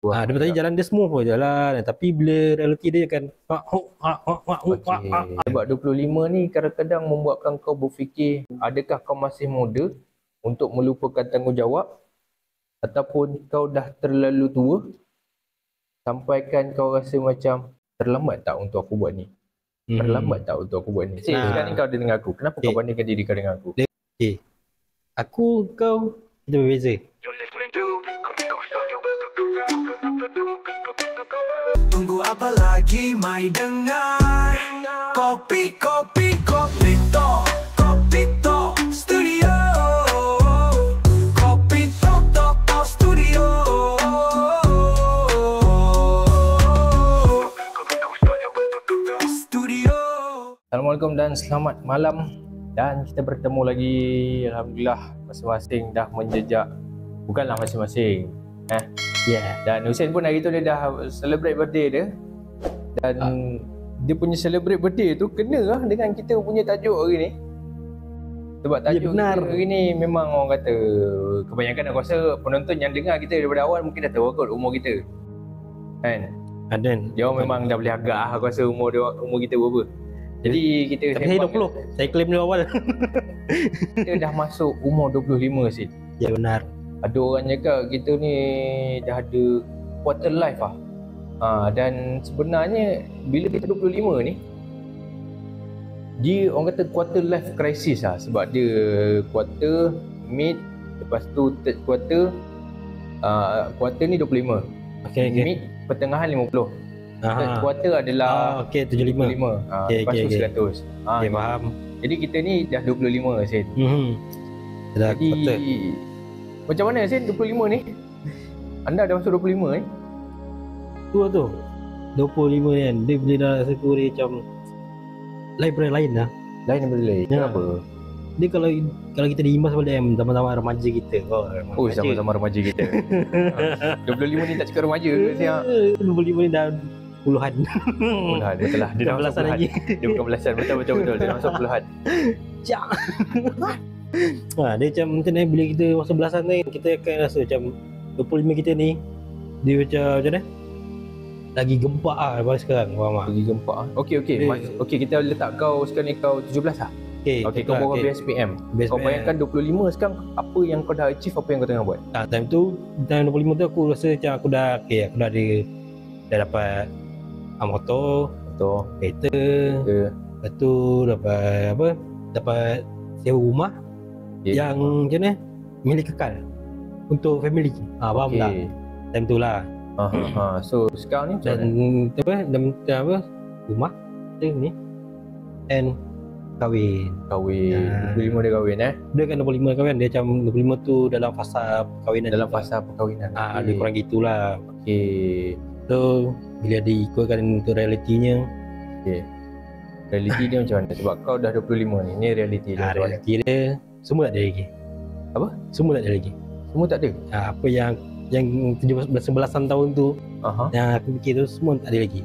Dia bertanya jalan dia smooth pun jalan, tapi bila realiti dia akan Sebab 25 ni kadang-kadang membuatkan kau berfikir, adakah kau masih muda untuk melupakan tanggungjawab, ataupun kau dah terlalu tua sampaikan kau rasa macam terlambat tak untuk aku buat ni. Terlambat tak untuk aku buat ni. Sekarang ni kau ada dengan aku, kenapa kau bandingkan diri kau dengan aku? Aku, kau, kita berbeza. Tunggu apa lagi, mai dengar Kopi Talk Studio. Kopi Talk Studio. Assalamualaikum dan selamat malam. Dan kita bertemu lagi, alhamdulillah, masing-masing dah menjejak, bukanlah masing-masing Dan Hussein pun hari tu dia dah celebrate birthday dia. Dan dia punya celebrate birthday tu kena lah dengan kita punya tajuk hari ni. Sebab tajuk kita hari ni memang orang kata, kebanyakan aku rasa penonton yang dengar kita daripada awal mungkin dah tahu kot umur kita, kan? Dia orang memang dah boleh agak lah, aku rasa umur kita berapa. Jadi kita tapi 20, saya claim dari awal. Kita dah masuk umur 25 sih. Ya benar. Ada orang cakap kita ni dah ada quarter life lah. Dan sebenarnya bila kita 25 ni, dia orang kata quarter life crisis lah. Sebab dia quarter, mid, lepas tu third quarter. Quarter ni 25, mid pertengahan 50, third quarter adalah 75, lepas tu 100. Faham. Jadi kita ni dah 25 Sen. Jadi macam mana Sen 25 ni? Anda dah masuk 25 Tu 25 kan, dia boleh dah rasa dia macam library lain lah. Lain daripada lain. Kenapa? Dia kalau kita diimbas pada zaman-zaman remaja kita. Sama-sama remaja kita. 25 ni tak cakap remaja ke siap? 25 ni dah puluhan. Betul lah. Dia dah masuk puluhan lagi. Dia bukan belasan, betul. Dia dah masuk puluhan. Dia macam ni, bila kita masuk belasan ni, kita akan rasa macam 25 kita ni, dia macam mana? Lagi gempak lah daripada sekarang. Lagi gempak lah. Okey, kita letak kau sekarang ni kau 17 lah. Okey, kau bawa BSPM. Kau bayangkan 25 sekarang, apa yang kau dah achieve, apa yang kau tengah buat? Time 25 tu aku rasa macam aku dah dapat motor, kereta, lepas tu dapat sewa rumah yang macam mana, milik kekal untuk family. Faham tak? Time tu lah. So sekarang ni dan rumah ni and kahwin. 25 dia kahwin Dia kan 25 kahwin. Dia macam 25 tu dalam fasa perkahwinan. Lebih kurang gitulah. So bila diikutkan untuk realitinya, realiti dia macam mana? Sebab kau dah 25 ni, ni realiti dia. Realiti dia semua tak ada lagi. Apa? Semua tak ada lagi. Semua tak ada? Apa yang 17-11an tahun tu, yang aku fikir tu semua tak ada lagi.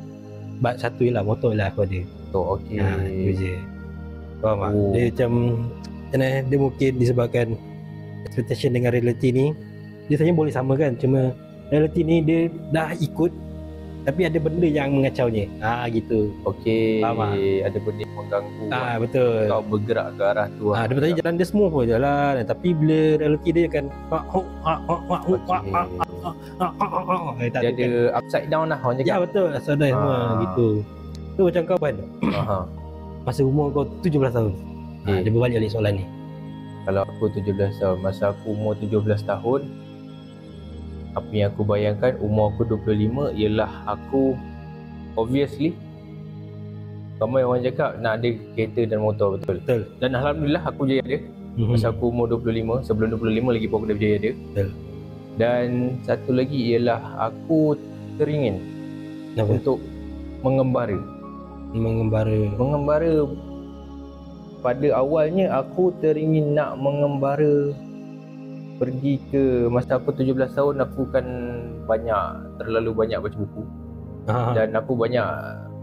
Satu je lah, motor lah aku ada. Itu je. Faham tak? Dia macam dia mungkin disebabkan expectation dengan reality ni, dia sebenarnya boleh samakan. Cuma reality ni dia dah ikut, tapi ada benda yang mengacaunya. Gitu. Faham tak? Ada benda yang mengganggu. Betul. Kau bergerak ke arah tu. Dia bertanya jalan dia smooth pun jalan, tapi bila reality dia akan dia ada upside down lah orang cakap. Ya betul, upside down semua gitu. Tu macam kau kan, masa umur kau 17 tahun. Dia berbalik balik soalan ni. Kalau aku 17 tahun, masa aku umur 17 tahun, apa yang aku bayangkan umur aku 25 ialah aku, obviously ramai orang cakap nak ada kereta dan motor. Betul. Dan alhamdulillah aku berjaya ada. Masa aku umur 25, sebelum 25 lagi pun aku dah berjaya ada. Dan satu lagi ialah aku teringin untuk mengembara. Pada awalnya aku teringin nak mengembara, pergi ke, masa aku 17 tahun aku kan terlalu banyak baca buku. Dan aku banyak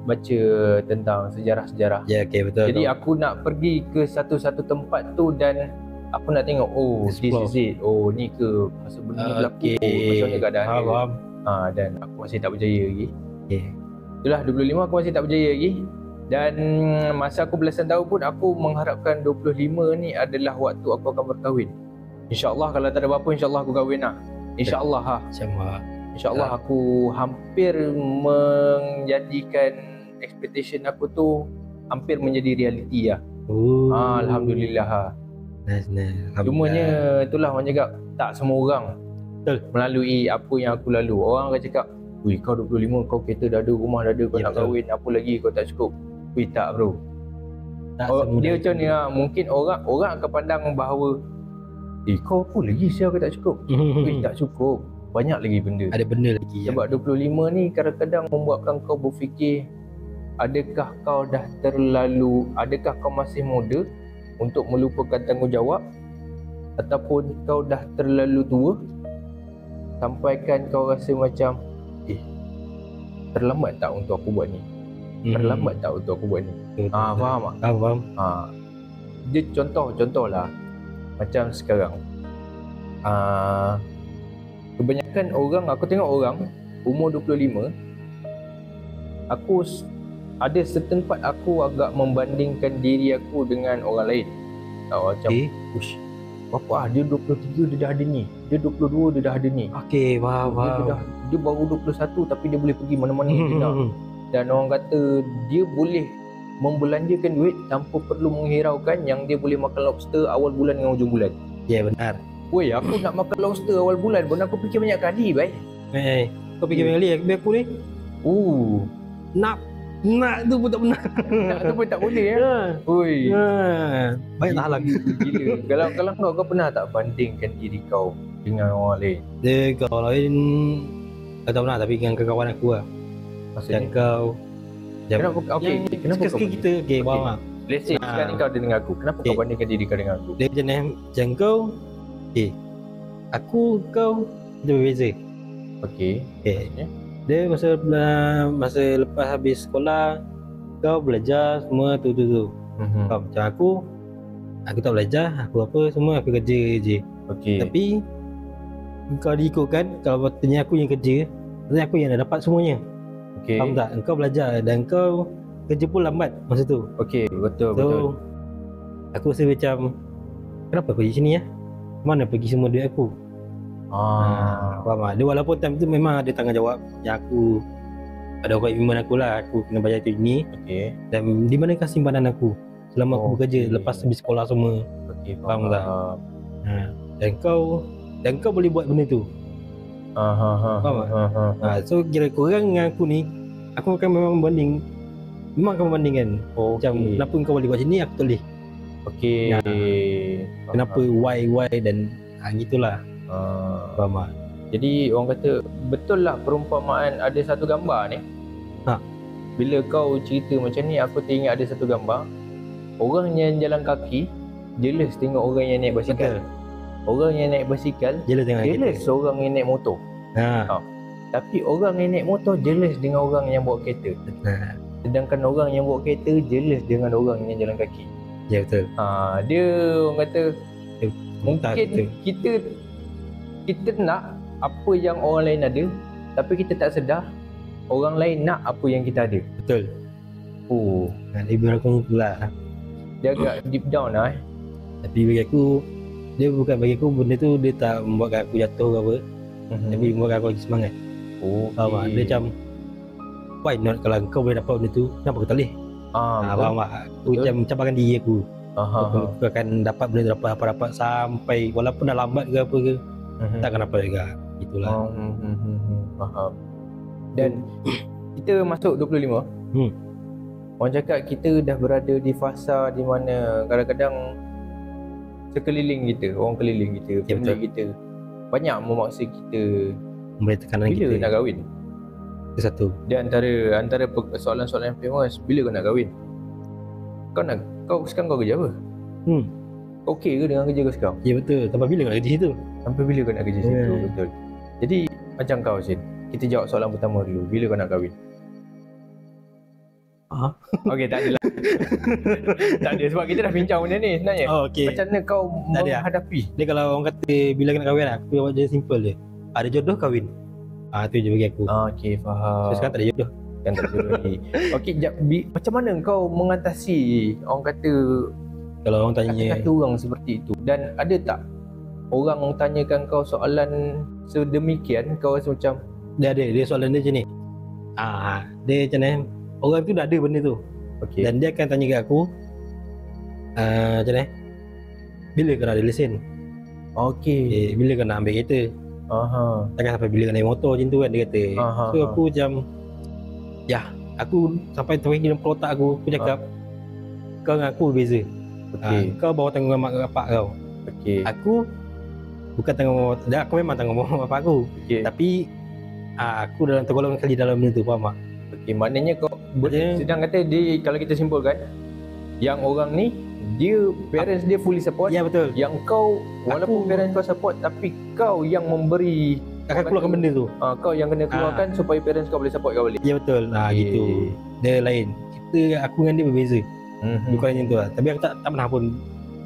baca tentang sejarah-sejarah. Betul. Jadi aku nak pergi ke satu-satu tempat tu dan aku nak tengok, this is it. Ni ke masa benda ni berlaku. Macam mana keadaan dia. Dan aku masih tak berjaya lagi. Okay. Itulah 25 aku masih tak berjaya lagi. Dan masa aku belasan tahun pun aku mengharapkan 25 ni adalah waktu aku akan berkahwin. InsyaAllah kalau tak ada apa-apa, insyaAllah aku kahwin lah. InsyaAllah ha. InsyaAllah aku hampir menjadikan expectation aku tu hampir menjadi realiti lah. Alhamdulillah ha. Nice. Cumanya itulah orang cakap, tak semua orang melalui apa yang aku lalu. Orang akan cakap, "Wih, kau 25, kau kereta dah ada, rumah dah ada, kau nak kahwin, apa lagi kau tak cukup?" Wih, tak bro. Dia macam ni lah. Mungkin orang akan pandang bahawa kau apa lagi siapa kau tak cukup. Wih, tak cukup. Banyak lagi benda. Ada benda lagi. Sebab 25 ni kadang-kadang membuatkan kau berfikir, adakah kau masih muda untuk melupakan tanggungjawab, ataupun kau dah terlalu tua sampaikan kau rasa macam terlambat tak untuk aku buat ni? Terlambat tak untuk aku buat ni? Faham tak? Faham. Dia contohlah macam sekarang. Kebanyakan orang, aku tengok orang umur 25, aku ada certain part aku agak membandingkan diri aku dengan orang lain. Macam ush, apa dia 23 dia dah ada ni, dia 22 dia dah ada ni. Okey, faham. Dia baru 21 tapi dia boleh pergi mana-mana dia nak. Dan orang kata dia boleh membelanjakan duit tanpa perlu menghiraukan yang dia boleh makan lobster awal bulan dengan hujung bulan. Ya, benar. Woi, aku nak makan lobster awal bulan pun aku fikir banyak kali, baik. Kau fikir banyak kali aku ni? Nak tu pun tak pernah. Nak tu pun tak boleh ya. Oi. Baik tak halang. Gila. Kalau kau pernah tak bandingkan diri kau dengan orang lain? Dia kau lain tak pernah, tapi dengan kawan aku lah. Maksudnya kau kenapa kau kita faham tak? Let's say sekarang kau ada dengan aku. Kenapa kau bandingkan diri kau dengan aku? Dia macam kau aku kau kita berbeza. Okey. Dia masa lepas habis sekolah kau belajar semua tu. Macam aku tak belajar, aku apa semua aku kerja je. Okey. Tapi kau diikutkan, kalau patutnya aku yang kerja, patutnya aku yang dah dapat semuanya. Okey. Faham tak? Engkau belajar dan kau kerja pun lambat masa tu. Okey, betul. Aku rasa macam kenapa aku di sini ya? Mana pergi semua duit aku? Faham tak? Dia walaupun time tu memang ada tanggungjawab yang aku ada komitmen aku lah, aku kena bayar tu ini. Okey. Dan di manakah simpanan aku selama aku bekerja lepas habis sekolah semua? Okey, faham tak? Dan kau boleh buat benda tu. Faham tak? So kira korang dengan aku ni, aku akan memang akan membandingkan. Macam kenapa kau boleh buat sini, aku tak boleh. Okey. Kenapa why dan gitulah. Faham tak? Jadi orang kata betul lah perumpamaan ada satu gambar ni. Bila kau cerita macam ni, aku teringat ada satu gambar. Orang yang jalan kaki jealous tengok orang yang naik basikal. Orang yang naik basikal jealous orang yang naik motor. Tapi orang yang naik motor jealous dengan orang yang bawa kereta. Sedangkan orang yang bawa kereta jealous dengan orang yang jalan kaki. Ya, betul. Dia orang kata mungkin kita nak apa yang orang lain ada, tapi kita tak sedar orang lain nak apa yang kita ada. Betul. Lebih aku pula. Dia agak deep down lah. Tapi bagi aku, bagi aku benda tu dia tak membuatkan aku jatuh ke apa. Tapi membuatkan aku lagi semangat. Faham tak? Dia macam why not, kalau kau boleh dapat benda tu, kenapa aku tak boleh? Faham tak? Aku macam cabarkan diri aku. Aku akan dapat benda tu, dapat sampai walaupun dah lambat ke apa ke, takkan dapat juga. Itulah. Faham. Dan kita masuk 25. Orang cakap kita dah berada di fasa di mana kadang-kadang sekeliling kita, orang keliling kita, family kita banyak memaksa kita memberi tekanan bila kita nak kahwin. Itu satu. Dia antara soalan-soalan yang famous, bila kau nak kahwin? Kau sekarang kau kerja apa? Kau okey ke dengan kerja kau sekarang? Ya, betul. Sampai bila kau nak kerja situ? Sampai bila kau nak kerja situ? Betul. Jadi macam kau Sin, kita jawab soalan pertama dulu. Bila kau nak kahwin? Okey, tak adalah. Tak ada, sebab kita dah bincang benda ni sebenarnya. Okay. Macam mana kau menghadapi? Dia kalau orang kata bila kena kahwin, aku buat je simple je. Ada jodoh kahwin. Tu je bagi aku. Okey, faham. So sekarang tak ada jodoh. Kan tak jodoh lagi. Okey, jap, macam mana kau mengatasi orang kata Kalau orang tanya kata-kata orang seperti itu? Dan ada tak orang tanyakan kau soalan sedemikian kau rasa macam dia soalan dia macam ni. Dia macam ni, orang tu dah ada benda tu. okey, Dan dia akan tanya kat aku, macam ni, bila kau nak ada lesen? okey. Bila kau nak ambil kereta? Takkan sampai bila kau naik motor macam tu kan, dia kata. So aku macam, aku sampai terfikir dalam otak aku cakap, kau dengan aku berbeza. Okey. Kau bawa tanggungan mak bapak kau. Okey. Aku bukan tanggungan, aku memang tanggungan mak bapak aku. Okey. Tapi aku dalam tergolong kali dalam benda tu, faham tak? Okey, maknanya kau Dia- sedang kata dia, kalau kita simpulkan, yang orang ni dia parents dia fully support. Ya betul. Yang kau walaupun parents kau support tapi kau yang memberi, Akan keluarkan benda tu. kau yang kena keluarkan supaya parents kau boleh support kau balik. Ya betul. Okey. Gitu. Dia lain. Aku dengan dia berbeza. Bukan macam tu lah. Tapi aku tak pernah pun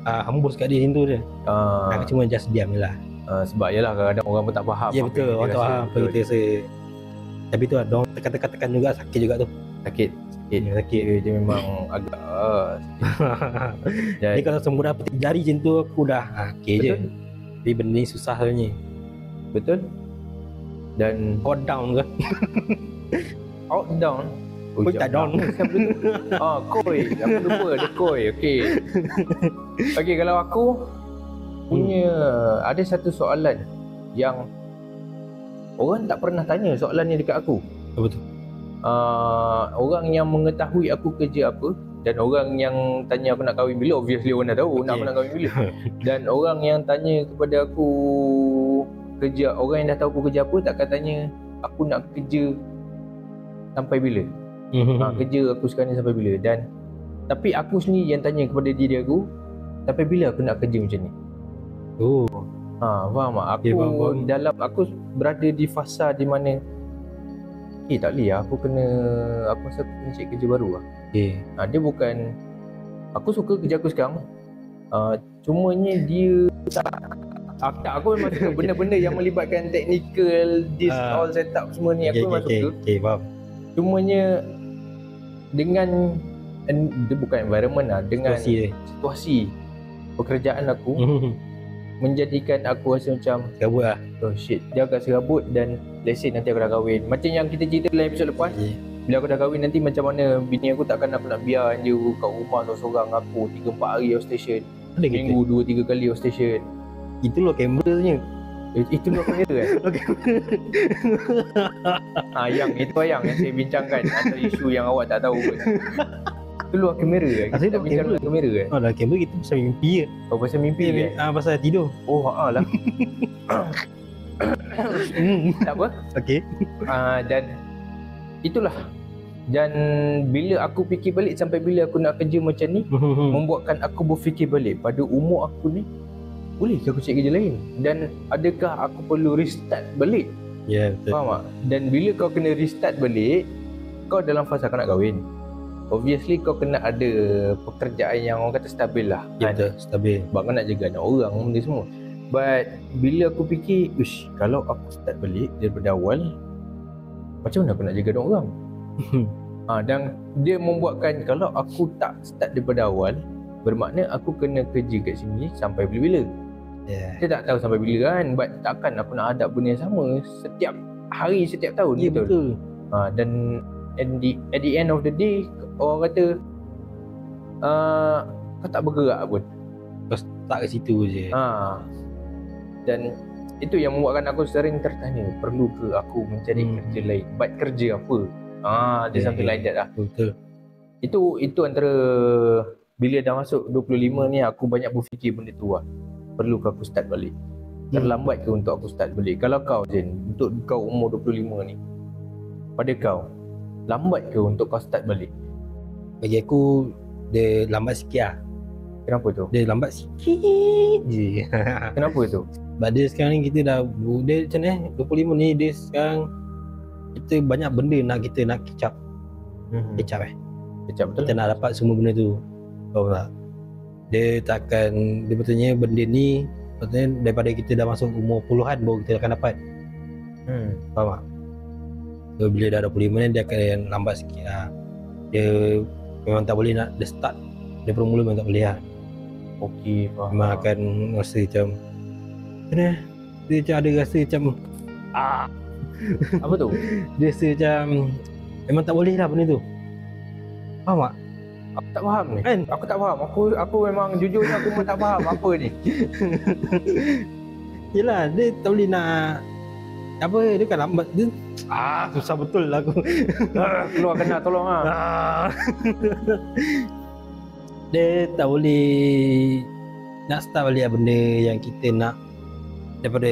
hembus kat dia macam tu je. Aku cuma just diam je lah. Sebab yalah kadang-kadang orang pun tak faham. Ya betul. Orang tak faham apa kita rasa. Tapi tu lah, diorang tekan-tekan juga, sakit juga tu. Sakit. Sakit. Dia memang agak Jadi kalau semudah petik jari macam tu, aku dah okey je. Betul. Tapi benda ni susah sebenarnya. betul. Dan Kau down ke? out down. Koi tak down. Koi. Aku lupa ada koi. Okey. Okey, kalau aku punya ada satu soalan yang orang tak pernah tanya soalan ni dekat aku. Apa tu? Orang yang mengetahui aku kerja apa dan orang yang tanya aku nak kahwin bila, obviously orang dah tahu nak aku nak kahwin bila. Dan orang yang tanya kepada aku kerja, orang yang dah tahu aku kerja apa takkan tanya aku nak kerja sampai bila. Kerja aku sekarang ni sampai bila. Dan tapi aku sendiri yang tanya kepada diri aku, sampai bila aku nak kerja macam ni. Oh. Faham tak? Aku Okay, faham. dalam aku berada di fasa di mana tak boleh lah, aku rasa aku kena cari kerja baru lah. Okay. Dia bukan, aku suka kerja aku sekarang, cumanya dia tak, aku memang suka benda-benda yang melibatkan technical, all setup semua ni, aku memang suka. Okay, faham. Cumanya dengan dia bukan environment lah, dengan situasi pekerjaan aku menjadikan aku rasa macam Serabut lah. oh shit, dia agak serabut. Dan let's say nanti aku dah kahwin, macam yang kita cerita dalam episod lepas, bila aku dah kahwin nanti macam mana bini aku takkan nak biar dia kat rumah seorang aku 3-4 hari outstation, Ada kereta. minggu 2-3 kali outstation. Itu loh kameranya. Itu nak kamera kan? Yang yang saya bincangkan antara isu yang awak tak tahu pun. Itu luar kamera kan? Asyik Kita luar bincang kamera. luar kamera kan? Dalam kamera kita pasal mimpi je. Pasal mimpi kan? Pasal tidur. Oh lah. Tak apa. Okay. Dan itulah. Dan bila aku fikir balik sampai bila aku nak kerja macam ni, membuatkan aku berfikir balik pada umur aku ni, bolehkah aku cari kerja lain? Dan adakah aku perlu restart balik? Ya, betul. Faham tak? Dan bila kau kena restart balik, kau dalam fasa kau nak kahwin, obviously kau kena ada pekerjaan yang orang kata stabil lah. Ya, betul. Stabil. Sebab kau nak jaga anak orang benda semua. But bila aku fikir, kalau aku start balik daripada awal, macam mana aku nak jaga anak orang? Dan dia membuatkan kalau aku tak start daripada awal, bermakna aku kena kerja kat sini sampai bila-bila. Saya tak tahu sampai bila kan, but takkan aku nak hadap benda yang sama setiap hari, setiap tahun. Ya, betul. Dan at the end of the day, orang kata kau tak bergerak pun. Kau stuck kat situ je. Dan itu yang membuatkan aku sering tertanya, perlu ke aku mencari kerja lain? But kerja apa? Dia something like that lah. Betul. Itu antara bila dah masuk 25 ni aku banyak berfikir benda tu lah. Perlu ke aku start balik? Terlambat ke untuk aku start balik? Kalau kau Jen, untuk kau umur 25 ni, pada kau, lambat ke untuk kau start balik? Bagi aku, dia lambat sikit lah. Kenapa tu? Dia lambat sikit je. Kenapa tu? Sebab dia sekarang ni kita dah, dia macam ni 25 ni, dia sekarang kita banyak benda nak kita nak catch up. Catch up betul. Kita nak dapat semua benda tu. Faham tak? Dia takkan, dia betulnya benda ni, betulnya daripada kita dah masuk umur puluhan baru kita akan dapat. Faham tak? So bila dah 25 ni dia akan lambat sikit lah. Dia memang tak boleh nak dia start daripada mula memang tak boleh lah. Okey, faham. Memang akan rasa macam macam mana? Dia macam ada rasa macam Apa tu? dia rasa macam memang tak boleh lah benda tu. Faham tak? Aku tak faham ni. Kan? Aku tak faham. Aku memang jujurnya aku memang tak faham apa ni. Yelah, dia tak boleh nak apa, dia kan lambat dia. Susah betul lah aku. Keluar kena tolong ah. Dia tak boleh nak start balik lah benda yang kita nak, daripada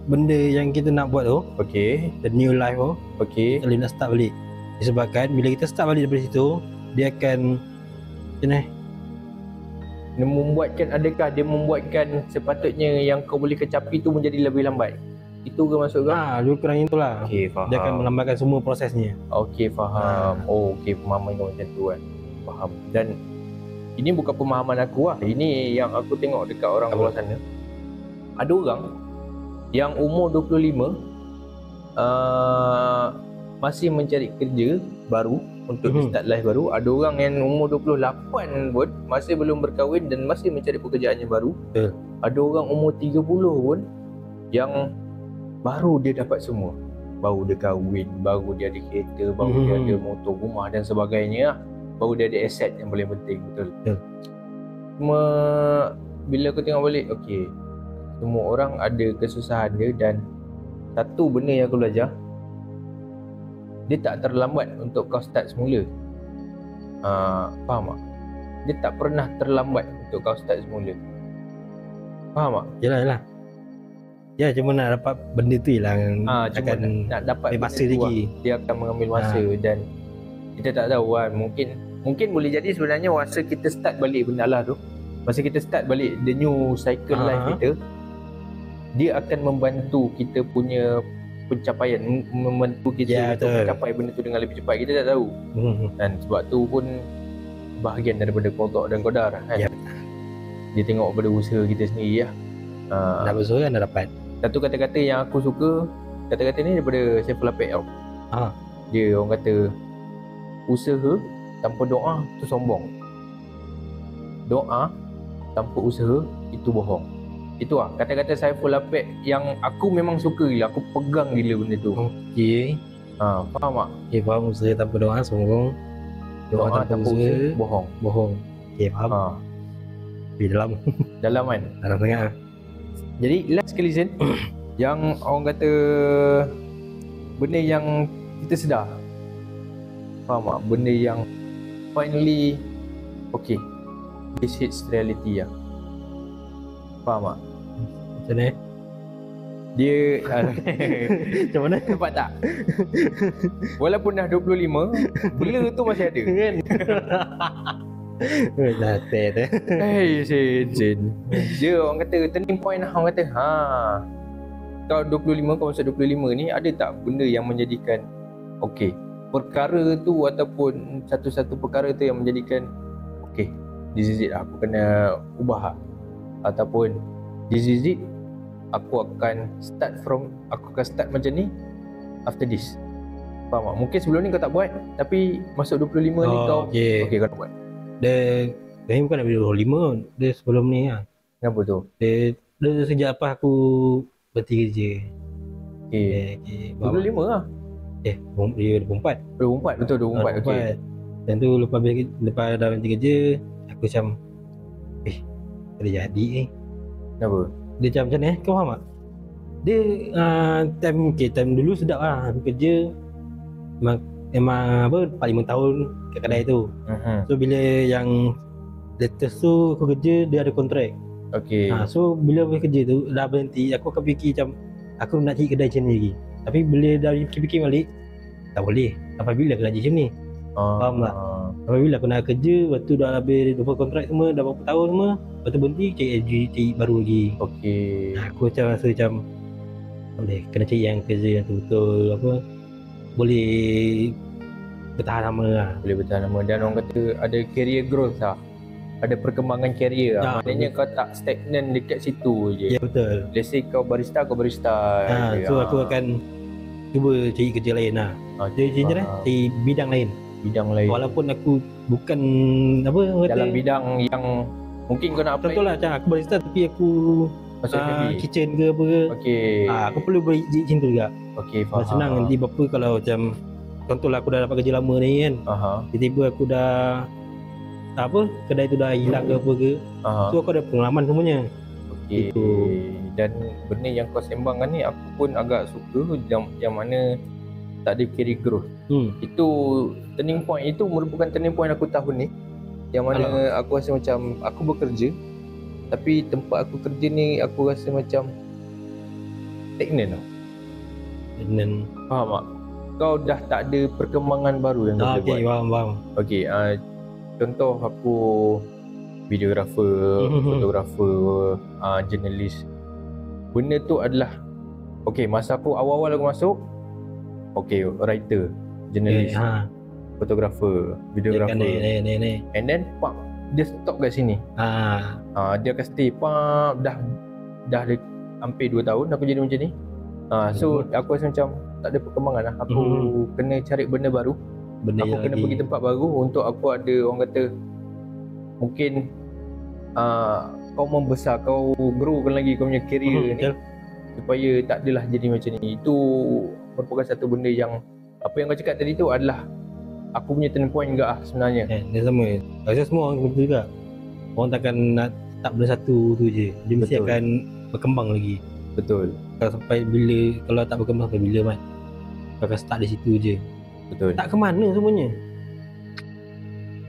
benda yang kita nak buat tu, Okey. the new life tu, Okey. tak boleh nak start balik. Disebabkan bila kita start balik daripada situ, dia akan macam mana? Adakah dia membuatkan sepatutnya yang kau boleh kecapi tu menjadi lebih lambat? Itu ke maksud kau? Lebih kurang itulah. Okey, faham. Dia akan melambatkan semua prosesnya. Okey, faham. Oh, okey, pemahaman kau macam tu kan. Faham. Dan ini bukan pemahaman aku lah. Ini yang aku tengok dekat orang luar sana. Ada orang yang umur 25 masih mencari kerja baru untuk start life baru. Ada orang yang umur 28 pun masih belum berkahwin dan masih mencari pekerjaan yang baru. Ada orang umur 30 pun yang baru dia dapat semua. Baru dia kahwin, baru dia ada kereta, baru dia ada motor, rumah dan sebagainya. Baru dia ada aset yang paling penting. Betul. Cuma bila aku tengok balik, okey, semua orang ada kesusahan dia. Dan satu benda yang aku belajar, dia tak terlambat untuk kau start semula. Faham tak? Dia tak pernah terlambat untuk kau start semula. Faham tak? Yelah. Ya, cuma nak dapat benda tu lah cuma nak dapat masa benda tu lagi. Dia akan mengambil masa. Dan kita tak tahu kan, mungkin boleh jadi sebenarnya masa kita start balik benda lah tu, masa kita start balik the new cycle life kita, dia akan membantu kita punya pencapaian, membantu kita untuk mencapai benda tu dengan lebih cepat. Kita tak tahu. Dan sebab tu pun bahagian daripada qada dan qadar kan. Dia tengok pada usaha kita sendiri lah. Nak berusaha kan dah dapat. Satu kata-kata yang aku suka, kata-kata ni daripada Saiful Apek tau. Dia orang kata, usaha tanpa doa tu sombong, doa tanpa usaha itu bohong. Itu lah kata-kata Saiful Apek yang aku memang suka gila. Aku pegang gila benda tu. Okey. Faham tak? Okey, faham. Usaha tanpa doa sombong, doa tanpa usaha bohong. Okey, faham. Lebih dalam kan? Dalam sangat lah. Jadi last sekali Zain, yang orang kata benda yang kita sedar, faham tak? Benda yang finally okay, this hits reality lah. Faham tak? Macam mana? Dia macam mana? Nampak tak? Walaupun dah 25, bela tu masih ada kan? Dah tu. Hey Zain, dia orang kata turning point lah. Orang kata kau 25, kau masuk 25 ni, ada tak benda yang menjadikan okay, perkara tu ataupun satu-satu perkara tu yang menjadikan okay, this is it, aku kena ubah lah. Ataupun this is it, aku akan start macam ni after this. Faham tak? Mungkin sebelum ni kau tak buat, tapi masuk 25 ni kau okay, kau nak buat. Dia bukan nak bila 25, dia sebelum ni lah. Kenapa tu? Dia sejak apa aku berhenti kerja. Okay. 25 lah. Dia 24. 24, betul 24. Okay. Dan tu lepas dah berhenti kerja, aku macam ada jadi Kenapa? Dia macam mana kau faham tak? Dia time dulu sedap lah aku kerja. Memang 4-5 tahun kat kedai tu. So bila yang latest tu aku kerja, dia ada kontrak. Okay. So bila aku kerja tu dah berhenti, aku akan fikir macam aku nak cari kedai macam ni lagi. Tapi bila dah fikir balik, tak boleh. Sampai bila aku nak cari macam ni? Faham tak? Sampai bila aku nak kerja, lepas tu dah habis 20 kontrak semua, dah berapa tahun semua, lepas tu berhenti cari baru lagi. Okay. Aku macam rasa macam boleh kena cari yang kerja yang betul apa, boleh bertahan lama lah. Boleh bertahan lama. Dan orang kata ada career growth lah, ada perkembangan career lah. Maknanya kau tak stagnan dekat situ je. Ya betul. Let's say kau barista So aku akan cuba cari kerja lain lah. Jadi macam mana? Cari bidang lain. Bidang lain. Walaupun aku bukan apa orang kata, Dalam bidang yang mungkin kau nak apply. contohlah macam aku barista tapi aku Masuk F&B. kitchen ke apa ke. Okey. Aku perlu beri macam tu juga. Okey, Dah faham. senang nanti apa kalau macam contohlah aku dah dapat kerja lama ni kan. Tiba-tiba aku dah kedai tu dah hilang ke apa ke. So aku ada pengalaman semuanya. Okey. Itu. Dan benda yang kau sembangkan ni aku pun agak suka yang mana tak ada career growth. Itu turning point, itu merupakan turning point aku tahun ni. Yang mana aku rasa macam aku bekerja tapi tempat aku kerja ni aku rasa macam stagnan tau. Dan Faham tak? Kau dah tak ada perkembangan baru yang kau boleh buat. okey, faham. Okey, contoh aku videographer, fotografer, jurnalis. Benda tu adalah okey, masa aku awal-awal aku masuk, okey, writer, jurnalis, fotografer, videographer. Ni. And then pak dia stop kat sini. Dia akan stay dah hampir 2 tahun aku jadi macam ni. So aku rasa macam tak ada perkembangan lah. Aku kena cari benda baru. Aku kena pergi tempat baru untuk aku ada orang kata mungkin kau membesar, kau growkan lagi kau punya career ni supaya tak adalah jadi macam ni. Itu merupakan satu benda yang apa yang kau cakap tadi tu adalah aku punya turning point juga sebenarnya. Dia sama. Rasa semua orang betul juga. Orang takkan nak tak benda satu tu je. Dia mesti akan berkembang lagi. Betul. Kalau tak berkembang sampai bila Mat? Kau akan start di situ je. Betul. Tak ke mana semuanya.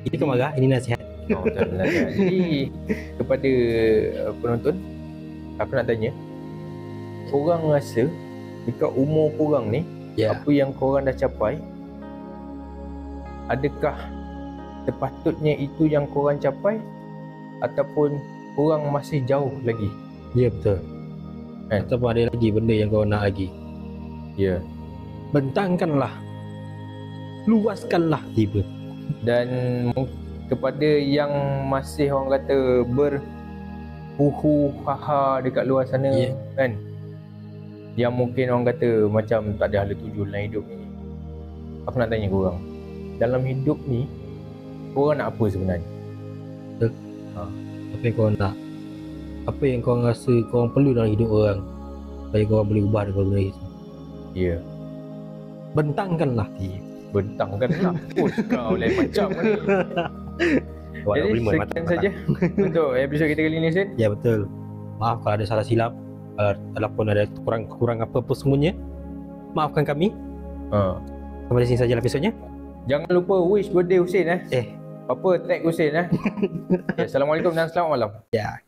Ini kau marah, ini nasihat. Betul. Jadi kepada penonton, aku nak tanya, korang rasa dekat umur korang ni, apa yang korang dah capai, adakah sepatutnya itu yang korang capai ataupun korang masih jauh lagi? Ya, betul. Ataupun ada lagi benda yang kau nak lagi. Ya. Bentangkanlah, luaskanlah tiba. Dan kepada yang masih orang kata berhuhu haha dekat luar sana, kan, yang mungkin orang kata macam tak ada hala tuju dalam hidup ni, aku nak tanya korang, dalam hidup ni korang nak apa sebenarnya? Apa yang korang nak? Apa yang korang rasa korang perlu dalam hidup orang supaya korang boleh ubah dengan benda itu? Ya. Bentangkanlah tiba. Bentangkanlah. Kau lain macam ni. Jadi sekian saja untuk episod kita kali ni, Sid. Ya, betul. Maaf kalau ada salah silap, ataupun ada kurang apa-apa semuanya, maafkan kami. Sampai di sini saja episodnya. Jangan lupa wish birthday Husin. Apa tag Husin. Assalamualaikum dan selamat malam. Ya.